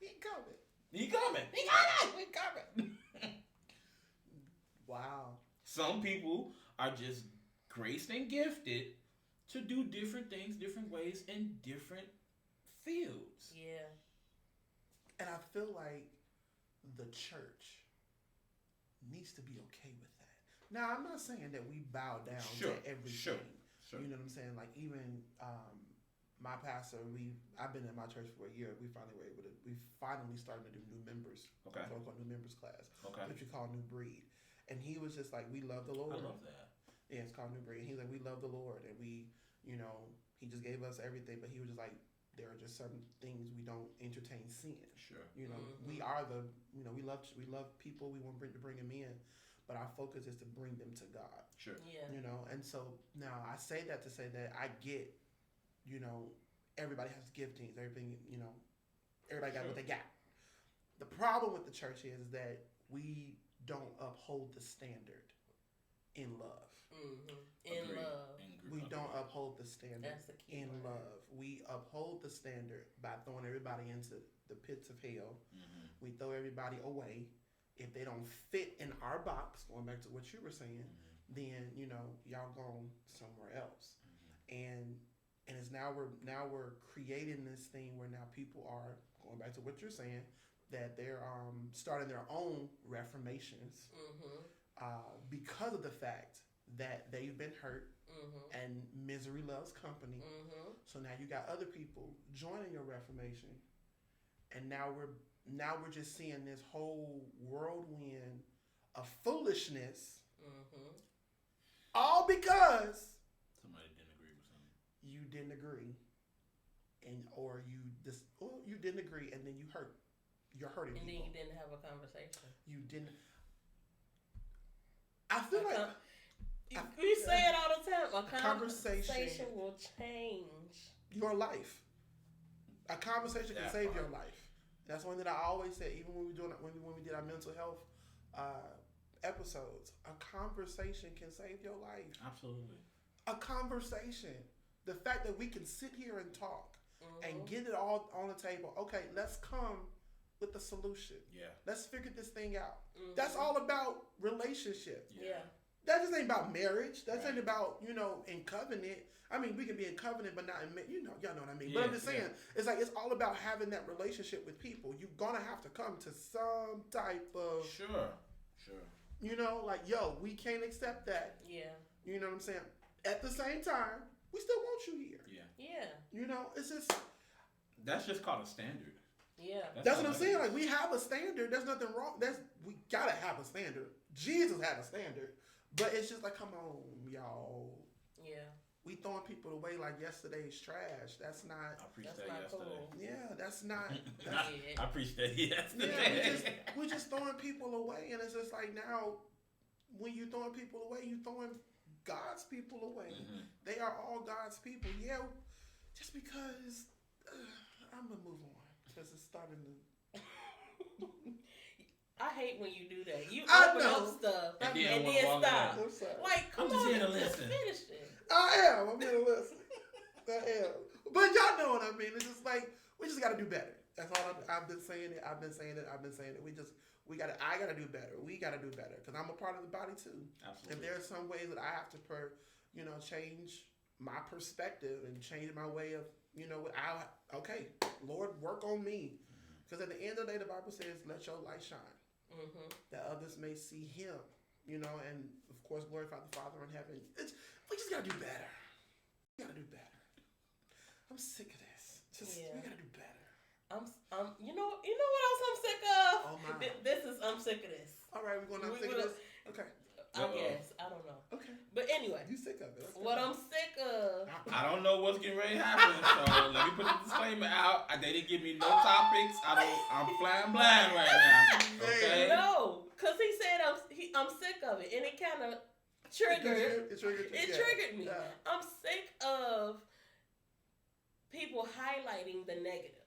He coming. Wow. Some people are just graced and gifted to do different things, different ways, in different fields. Yeah. And I feel like the church needs to be okay with that. Now, I'm not saying that we bow down to everything. Sure. You know what I'm saying? Like, even my pastor, I've been in my church for a year. We finally started to do new members. Okay. So it's called new members class. Okay. Which we call New Breed. And he was just like, we love the Lord. I love that. Yeah, it's called New Breed. And he's like, we love the Lord. And we, he just gave us everything. But he was just like, there are just certain things we don't entertain sin. Sure. We are we love people. We want to bring them in. But our focus is to bring them to God. Sure. Yeah. And so now I say that to say that I get, everybody has giftings. Everything, everybody got what they got. The problem with the church is that we don't uphold the standard in love. Mm-hmm. In love. We don't uphold the standard. That's the key in word. love. We uphold the standard by throwing everybody into the pits of hell. Mm-hmm. We throw everybody away. If they don't fit in our box, going back to what you were saying, then y'all gone somewhere else. And it's now we're creating this thing where now people are going back to what you're saying, that they're starting their own reformations because of the fact that they've been hurt and misery loves company. So now you got other people joining your reformation, and now we're just seeing this whole whirlwind of foolishness, all because somebody didn't agree with something. You didn't agree, or you didn't agree, and then you're hurting and people. then you didn't have a conversation. You didn't. I feel we say it all the time. A conversation will change your life. A conversation can save your life. That's one that I always say, even when we did our mental health episodes. A conversation can save your life. Absolutely. A conversation. The fact that we can sit here and talk and get it all on the table. Okay, let's come with the solution. Yeah. Let's figure this thing out. That's all about relationship. Yeah. That just ain't about marriage. That ain't about, in covenant. I mean, we can be in covenant, but not in, y'all know what I mean. Yeah, but I'm just saying, it's like, it's all about having that relationship with people. You're going to have to come to some type of... Sure. Yo, we can't accept that. Yeah. You know what I'm saying? At the same time, we still want you here. Yeah. It's just... That's just called a standard. Yeah. That's what I'm saying. Like, we have a standard. There's nothing wrong. We got to have a standard. Jesus had a standard. But it's just like, come on, y'all. Yeah. We throwing people away like yesterday's trash. That's not. I preached that yesterday. Cool. Yeah, that's not. I preached that yesterday. Yeah, we just throwing people away, and it's just like now, when you throwing people away, you throwing God's people away. Mm-hmm. They are all God's people. Yeah, just because I'm gonna move on because it's starting to. I hate when you do that. You open up stuff and then stop. Like, come on, here to listen. Finish it. I'm here to listen. I am. But y'all know what I mean. It's just like, we just got to do better. That's all I've been saying it. I got to do better. We got to do better. Because I'm a part of the body too. Absolutely. And there are some ways that I have to, change my perspective and change my way of, okay, Lord, work on me. Because at the end of the day, the Bible says, let your light shine. Mm-hmm. That others may see him, and of course glorify the Father in heaven. We just gotta do better. We gotta do better. I'm sick of this. We gotta do better. You know what else I'm sick of? Oh my. I'm sick of this. All right, we're going to sick of this. Okay. I guess. I don't know. Okay. But anyway. You sick of it. What I'm sick of. I don't know what's getting ready to happen, so let me put the disclaimer out. They didn't give me no topics. I'm flying blind right now. Okay? No, because he said I'm sick of it. And it kind of triggered. It triggered me. Yeah. I'm sick of people highlighting the negative.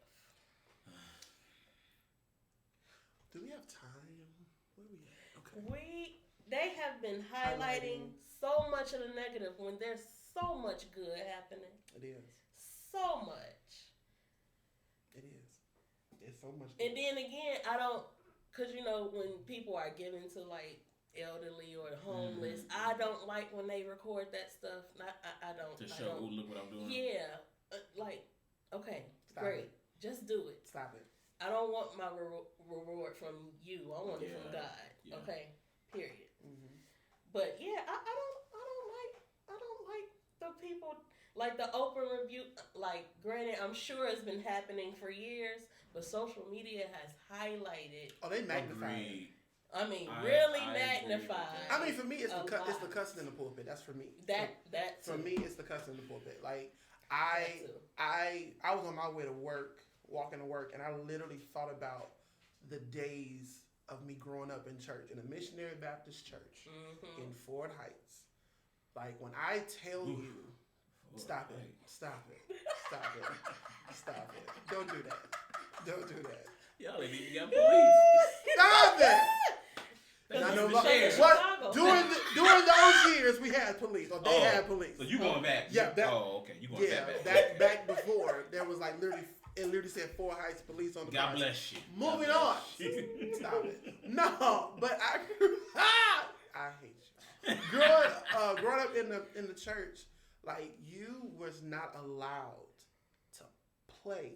Do we have time? Where we at? Okay. They have been highlighting so much of the negative when there's so much good happening. It is. So much. It is. It's so much good. And then again, I don't, because when people are given to like elderly or the homeless, I don't like when they record that stuff. I don't. To show, look what I'm doing. Yeah. Okay, stop great. It. Just do it. Stop it. I don't want my reward from you. I want it from God. Yeah. Okay. Period. Mm-hmm. But yeah, I don't like the people like the open review. Like, granted, I'm sure it's been happening for years, but social media has highlighted. Oh, they magnified. I mean, really magnified. I mean, for me, it's the cussing in the pulpit. That's for me. That for me, it's the cussing in the pulpit. Like I was on my way to work, walking to work, and I literally thought about the days of me growing up in church, in a missionary Baptist church in Ford Heights. Like, when I tell you, stop it. Don't do that. Y'all ain't even got police. Stop it. During those years, we had police, or they had police. So you going back? Yeah. Okay. You going back? Back before, there was like literally said Ford Heights police on the God bless you. Moving on. Stop it. No, but I hate you. Growing up in the church, like, you was not allowed to play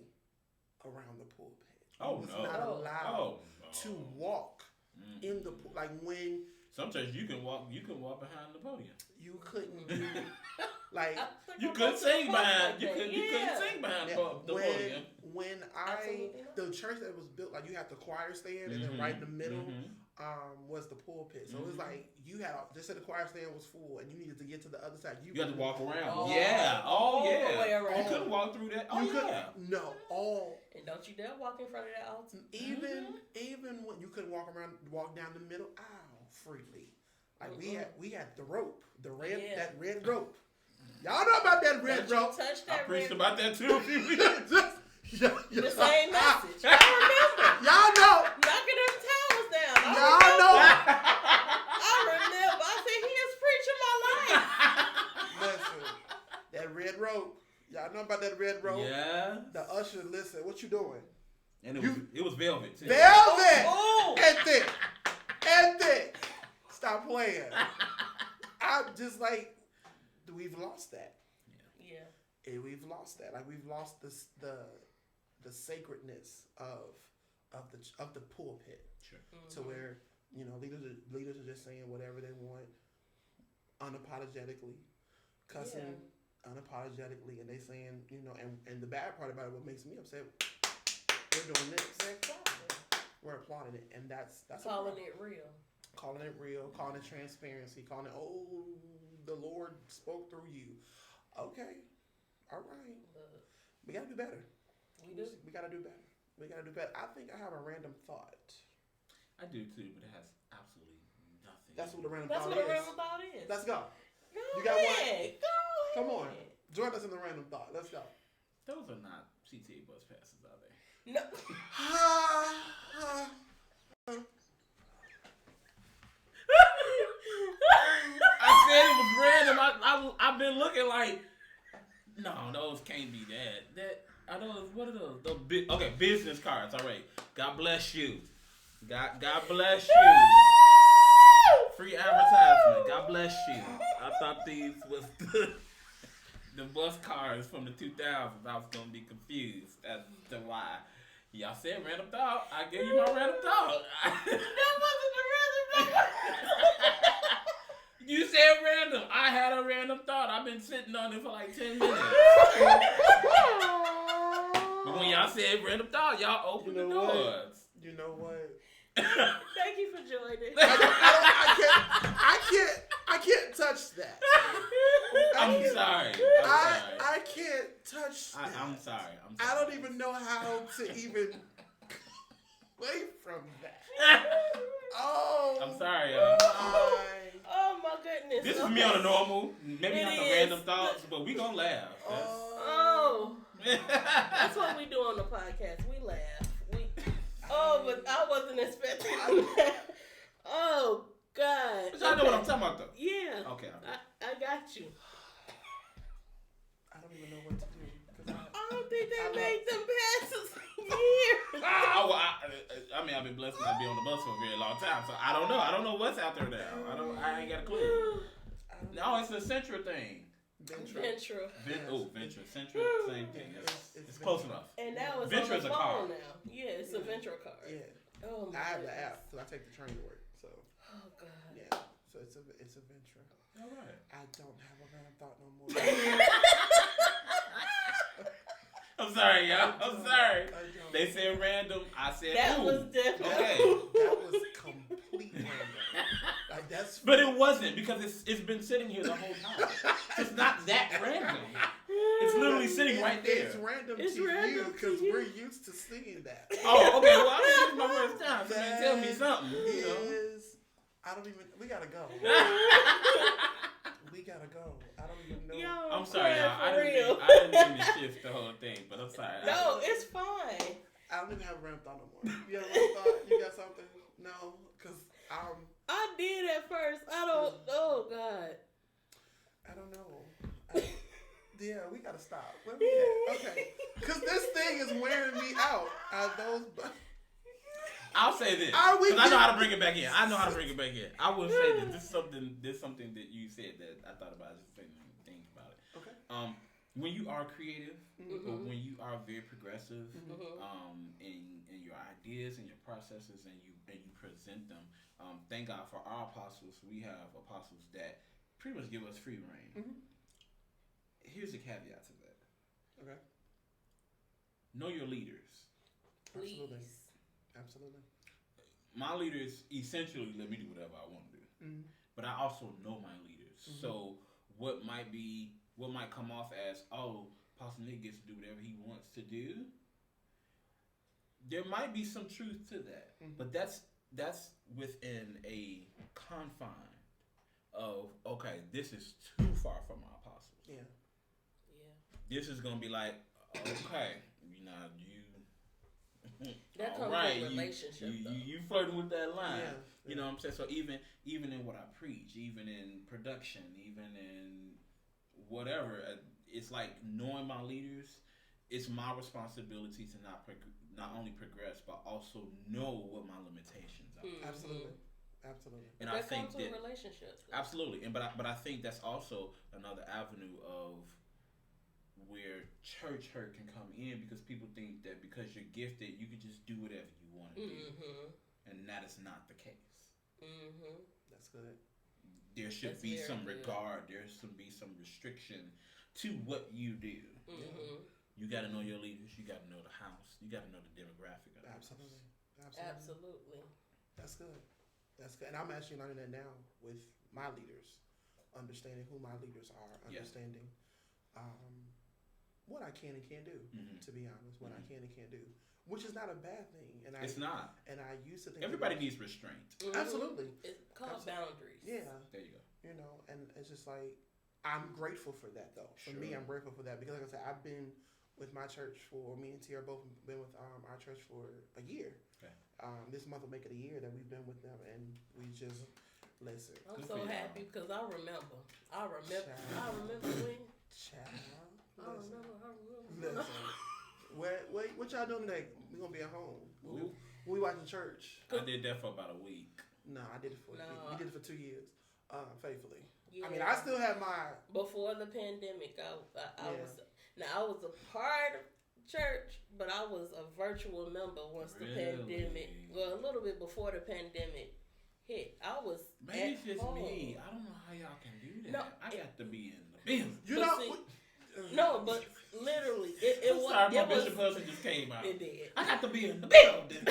around the pulpit. You was not allowed to walk in the when. Some churches you can walk behind the podium. You couldn't do like you couldn't sing behind you couldn't sing behind the podium. When the church that was built, like, you had the choir stand and then right in the middle was the pulpit. So it was like you had just said the choir stand was full and you needed to get to the other side. You had to walk around. All the way around. You couldn't walk through that. And don't you dare walk in front of that altar. Even when you couldn't walk down the middle aisle freely. Like we had the rope, that red rope. Y'all know about that red rope. I preached about that too. The same message. I remember. Y'all know. Knocking them towels down. Y'all know. I remember. I said, he is preaching my life. Listen, that red rope. Y'all know about that red rope? Yeah. The usher, listen, what you doing? And it was velvet too. Velvet! And thick. Stop playing. I just like, we've lost that. Yeah. And we've lost that. Like, we've lost the sacredness of the pulpit. Sure. To where, leaders are just saying whatever they want unapologetically, cussing unapologetically, and they saying, and the bad part about it, what makes me upset, we're doing this. Exactly. We're applauding it, and that's calling it real. calling it real, calling it transparency, calling it, the Lord spoke through you. Okay, all right. We gotta do better. We gotta do better. We gotta do better. I think I have a random thought. I do too, but it has absolutely nothing. That's what a random That's thought what is. a random thought is. Let's go. You got one? Go ahead. Come on. Join us in the random thought. Let's go. Those are not CTA bus passes, are they? No. I said it was random. I've been looking like, no, those can't be that. Are those, what are those? Okay, business cards. All right. God bless you. God bless you. Free advertisement. God bless you. I thought these was the bus cards from the 2000s. I was gonna be confused as to why. Y'all said random thought. I gave you my random thought. That wasn't the random thought. You said random. I had a random thought. I've been sitting on it for like 10 minutes. But when y'all said random thought, y'all opened the doors. You know what? Thank you for joining. I can't touch that. I'm sorry. I can't touch that. I'm sorry. I don't even know how to even away from that. Oh, I'm sorry, y'all. Oh my goodness. This is me on a normal, maybe not the random thoughts, but we gonna laugh. Oh. That's what we do on the podcast. We laugh. But I wasn't expecting that. Oh God. But y'all know what I'm talking about, though. Yeah. Okay. I got you. I don't even know what to do. I don't think they made them passes years. I've been blessed not to be on the bus for a very long time, so I don't know. I don't know what's out there now. I ain't got a clue. No, it's a Centra thing. Ventura. Ventura. Centra, same thing. It's close enough. And now it's Ventura on the is a car. phone now. Yeah, it's a Ventura card. Yeah. Oh my I have goodness. the app because I take the train to work. So. Oh God. Yeah. So it's a Ventura. All right. I don't have a random thought no more. I'm sorry, y'all. I'm sorry. They said random. I said that was different. Okay. That was complete random. Like that's. But it wasn't because it's been sitting here the whole time. It's not that random. It's literally sitting right there. It's random to you because we're used to seeing that. Oh, okay. Well, this is my first time. So tell me something. I don't even. We gotta go. We gotta go. I don't even know. Yo, I'm sorry, y'all. I didn't mean to shift the whole thing, but I'm sorry. No, it's fine. I don't even have a random thought no more. You have a random thought? You got something? No, because I did at first. I don't. Oh God. I don't know. Yeah, we gotta stop. Where we at? Okay, because this thing is wearing me out. I'll say this because I know how to bring it back in. I will say this. This is something that you said that I thought about. Just thinking about it. Okay. When you are creative, Mm-hmm. or when you are very progressive, Mm-hmm. in your ideas and your processes, and you present them. Thank God for our apostles. We have apostles that pretty much give us free reign. Mm-hmm. Here's a caveat to that. Okay. Know your leaders. Please. Absolutely. My leaders essentially let me do whatever I want to do, but I also know my leaders. So what might come off as, Pastor Nick gets to do whatever he wants to do. There might be some truth to that, but that's within a confine of this is too far from my apostles. Yeah. This is gonna be like, that comes with relationship. You flirting with that line. Yeah. You know what I'm saying? So even in what I preach, even in production, even in whatever, it's like knowing my leaders. It's my responsibility to not only progress, but also know what my limitations are. Absolutely. And that I think comes with relationships. Absolutely, but I think that's also another avenue of where church hurt can come in, because people think that because you're gifted, you can just do whatever you want to do, and that is not the case. That's good. There should be some regard. There should be some restriction to what you do. You got to know your leaders. You got to know the house. You got to know the demographic of the house. Absolutely. Absolutely. That's good. That's good. And I'm actually learning that now with my leaders, understanding who my leaders are, understanding what I can and can't do, to be honest, what I can and can't do, which is not a bad thing. And it's not. And I used to think everybody needs restraint. Absolutely. It's called boundaries. Yeah. There you go. You know, and it's just like, I'm grateful for that, though. For me, I'm grateful for that because, like I said, I've been with my church me and Tia both been with our church for a year. Okay. This month will make it a year that we've been with them, and we just listen. I'm so happy because I remember when. Listen. What y'all doing today? We gonna be at home. We watching church. I did that for about a week. No, I did it for we did it for 2 years, faithfully. Yeah. I mean, I still have my. Before the pandemic, I was a part of church, but I was a virtual member once the pandemic. Well, a little bit before the pandemic hit. I was. Maybe it's just me. I don't know how y'all can do that. No, I got to be in the business. You know. No, but literally, it was. Sorry, my Bishop husband just came out. It did. I got to be in the building.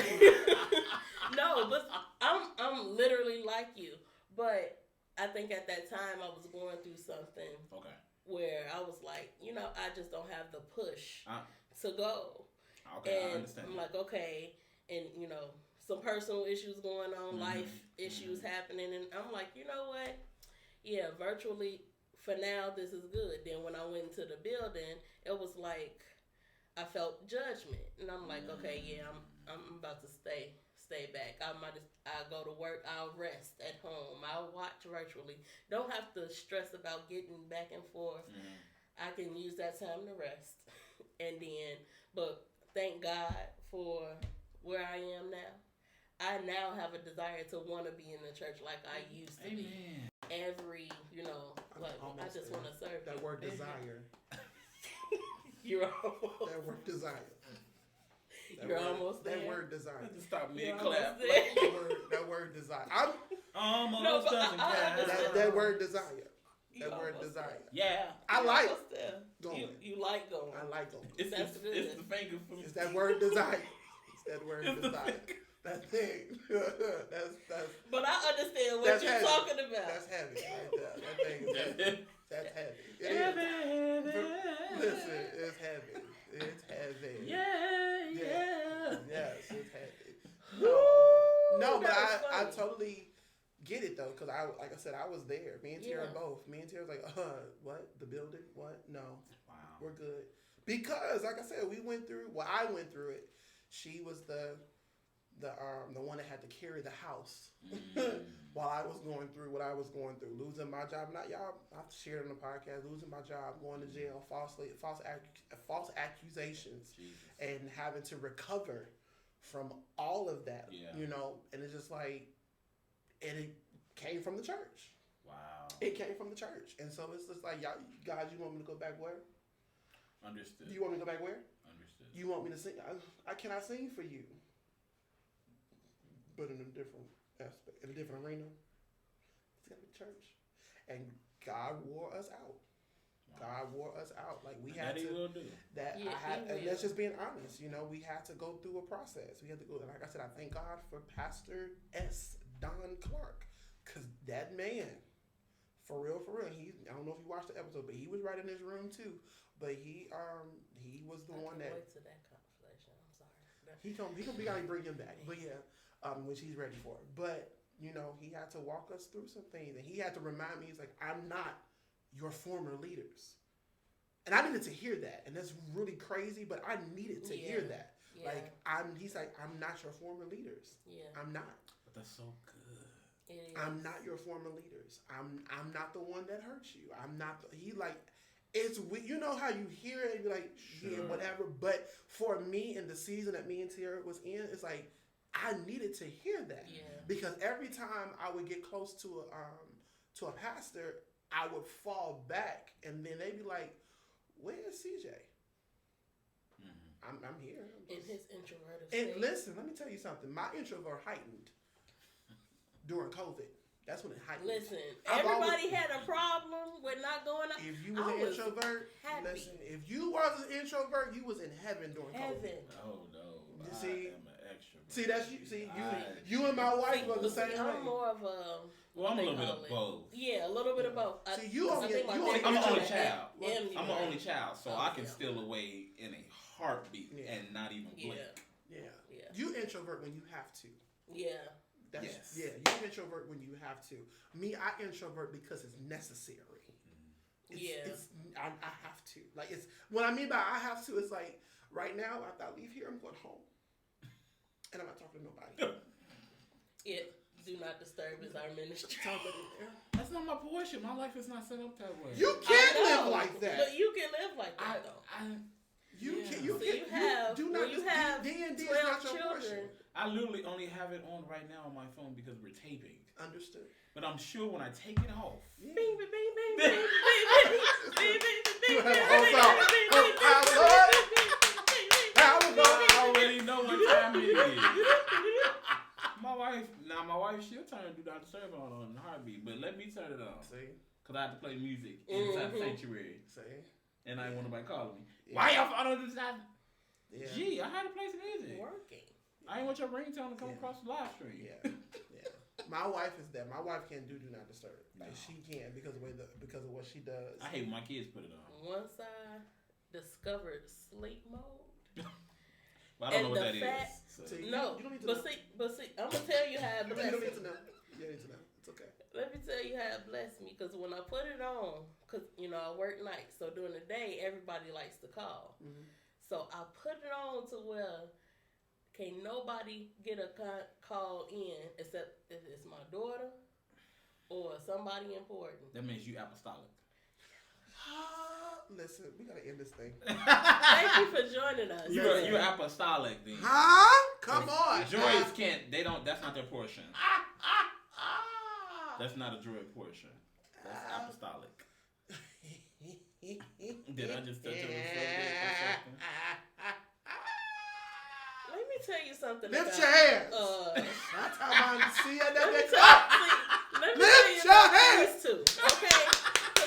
No, but I'm literally like you, but I think at that time I was going through something. Okay. Where I was like, I just don't have the push to go. Okay, and I understand. I'm like, okay, and some personal issues going on, life issues happening, and I'm like, you know what? Yeah, virtually. For now, this is good. Then when I went into the building, it was like I felt judgment, and I'm like, okay, yeah, I'm about to stay back. I'll go to work. I'll rest at home. I'll watch virtually. Don't have to stress about getting back and forth. I can use that time to rest, but thank God for where I am now. I now have a desire to want to be in the church like I used to be. I just want to serve. That word desire. You're almost. That word desire. You're almost there. That word desire. Just stop mid-clap. That word desire. I'm almost doesn't count. That word desire. That word desire. Yeah. I like going. You like going. I like going. It's the finger for me. It's that word desire. It's that word desire. That thing. That's. But I understand what you're talking about. That's heavy right there. That thing is heavy. That's heavy. It is. Listen, it's heavy. It's heavy. Yeah. Yes, it's heavy. No, but I totally get it though, because like I said, I was there. Me and Tara both. Me and Tara was like, what? The building? What? No. Wow. We're good. Because like I said, I went through it. She was the one that had to carry the house while I was going through what I was going through, losing my job. Not y'all, I've shared on the podcast, losing my job, going to jail, false accusations, and having to recover from all of that. And it's just like, and it came from the church. Wow. It came from the church, and so it's just like, y'all, guys, you want me to go back where? Understood. You want me to go back where? Understood. You want me to sing? I cannot sing for you. But in a different aspect, in a different arena, it's got to be church. And God wore us out. Wow. God wore us out. Like we had to. He will do. And that's just being honest. We had to go through a process. We had to go. Like I said, I thank God for Pastor S. Don Clark, because that man, for real. I don't know if you watched the episode, but he was right in his room too. But he was the one that. Wait to that conversation. I'm sorry. We gotta bring him back. But yeah. Which he's ready for. But, he had to walk us through some things. And he had to remind me, he's like, I'm not your former leaders. And I needed to hear that. And that's really crazy, but I needed to hear that. Yeah. He's like, I'm not your former leaders. Yeah. I'm not. But that's so good. It is. I'm not your former leaders. I'm not the one that hurt you. I'm not it's, you know how you hear it and you're like, yeah, whatever. But for me, in the season that me and Tara was in, it's like, I needed to hear that because every time I would get close to a pastor, I would fall back, and then they'd be like, "Where's CJ?" I'm here. In his introverted state. And listen, let me tell you something. My introvert heightened during COVID. That's when it heightened. Listen, everybody had a problem with not going out. If you was an introvert, if you was an introvert, you was in heaven during COVID. Oh no! You see, I am an extrovert. extrovert. See, that's you. See, you and my wife are the same way. I'm more of a. Well, I'm a little bit of both. Yeah, a little bit of both. See, I'm the only child. I'm the only child, so I can yeah. steal away in a heartbeat and not even blink. Yeah. You introvert when you have to. Yeah. You introvert when you have to. Me, I introvert because it's necessary. I have to. Like, it's what I mean by I have to is like right now after I leave here, I'm going home, and I'm not talking to nobody. Do not disturb is our ministry. That's not my portion. My life is not set up that way. You can't live like that. But you can live like that though. You have D&D is not your portion. I literally only have it on right now on my phone because we're taping. Understood. But I'm sure when I take it off. Bing, bing, bing, bing, bing, bing, bing, bing, bing, I already know what time it is. My wife, she'll turn Do Not Disturb on the heartbeat, but let me turn it on. See? Because I have to play music inside the sanctuary. See? And I ain't want nobody calling me. Yeah. Why y'all following this? Gee, I had to play some music. Working. I ain't want your ringtone to come across the live stream. Yeah. My wife is that. My wife can't do Not Disturb. No. She can because of what she does. I hate when my kids put it on. Once I discovered sleep mode. Well, I don't know what that is. So. No, you don't need to know. See, I'm gonna tell you how it blessed me. You don't need to know. You don't need to know. It's okay. Let me tell you how it blessed me, because when I put it on, because I work nights, so during the day everybody likes to call. Mm-hmm. So I put it on to where can't nobody get a call in except if it's my daughter or somebody important. That means you apostolic. Listen, we gotta end this thing. Thank you for joining us. You're apostolic, then. Come on. Droids can't. They don't. That's not their portion. That's not a droid portion. That's apostolic. Did I just touch on the subject for a second? Let me tell you something. Lift your hands. That's how I see it. Let me tell you hands too. Okay.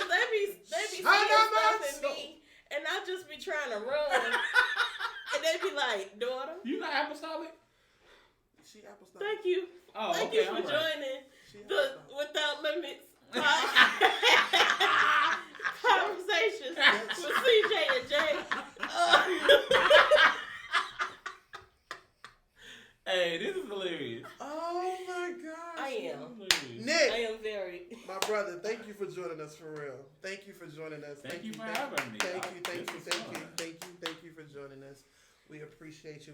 They be seeing stuff in me, and I just be trying to run, and they be like, "Daughter, you not apostolic?" She apostolic. Thank you. Oh, Thank you for joining the Without Limits conversations with CJ and Jay. Hey, this is hilarious. Oh my gosh. I am. Nick. I am very. My brother, thank you for joining us for real. Thank you for joining us. Thank you for having me. Thank you for joining us. We appreciate you.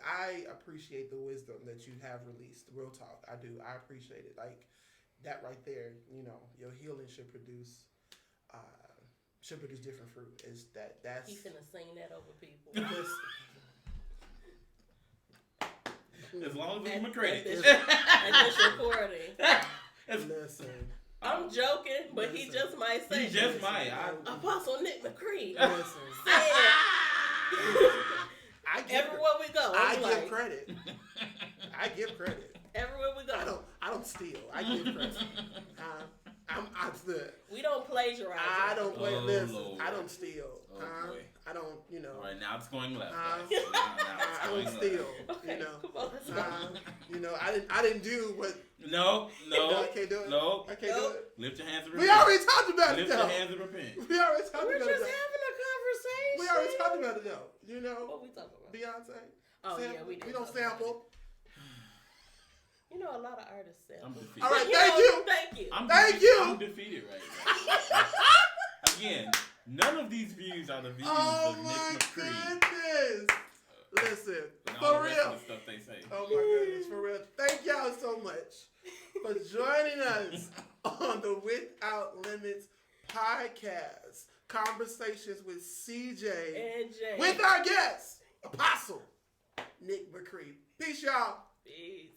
I appreciate the wisdom that you have released. Real talk. I do. I appreciate it. Like that right there, your healing should produce different fruit. That's He finna sing that over people. As long as it's my credit. And this recording. Listen. I'm joking, but he just might say. He just might. Apostle Nick McCree. Listen. Everywhere we go. I give credit. I give credit. Everywhere we go. I don't steal. I give credit. I'm the. We don't plagiarize. I don't play. Listen, Lord. I don't steal. Boy. I don't. All right, now it's going left. I don't steal. Okay, come on, let's go. I didn't do what. No. I can't do it. No. I can't do it. Lift your hands and repent. We already talked about it. Lift your hands and repent. We already talked We're about it. just having a conversation. We already talked about it though. What we talking about? Beyonce. Oh sample. yeah, we did. We don't sample. A lot of artists sample. I'm defeated. All right, thank you. Thank you. I'm defeated right now. Again, none of these views are the views of Nick McCree. Oh my goodness. Listen, and for all the real. rest of the stuff they say. Oh my goodness, for real. Thank y'all so much for joining us on the Without Limits podcast. Conversations with CJ and Jay. With our guest, Apostle Nick McCree. Peace, y'all. Peace.